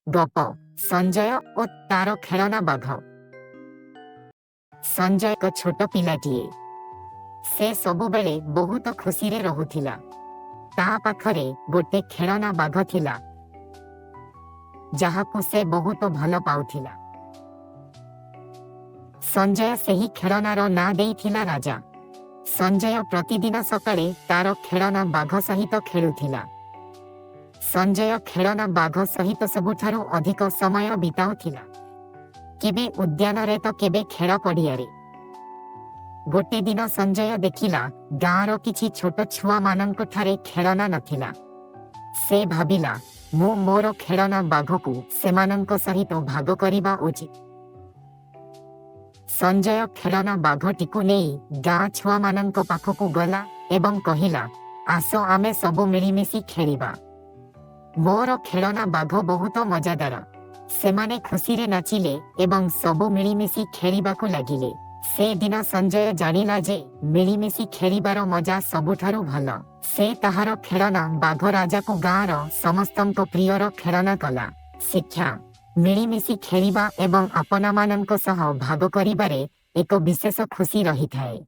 गप संजय और तार खेलना बाघ। संजय एक छोट पिलाटीए। से सबुबेले बहुत खुशी रे रहुथिला। ता पाखरे गोटे खेलना बाघ थिला जहाकु से बहुत भल पाउथिला। संजय सेही खेलनार ना देइथिला राजा। संजय प्रतिदिन सकाळे तार खेलना बाघ सहित खेलुथिला। संजय खेलना बाघ सहित सबुठारु अधिक समय बिताउथिला। केबे उद्यान रे तो केबे खेल पड़ियारे। गोटे दिन संजय देखिला गाँर किछि छोट छुआ मानक ठारे खेलना नथिला। से भाबिला मु मोर खेलना बाघकु सेमानंक सहित भाग करिबा उचित। संजय खेलना बाघटीकु नेई गाँ छुआ मानक पाखकु गला एवं कहिला आसो आमे सबु मिलिमिशि खेलिबा। मोर खेलना बाघ बहुत मजादार। सेमाने खुशी रे नाचिले एवं सबु मिलिमिशि खेलिबाकु लागिले। से दिन संजय जानिला जे मिलिमिशि खेलिबार मजा सबुठारु भल। से ताहार खेलना बाघ राजा को गाँर समस्तंक प्रियर खेलना कला। शिक्षा मिलिमिशि खेलिबा एवं अपना मानंक सह भाग करिबारे एक विशेष खुशी रही थाए।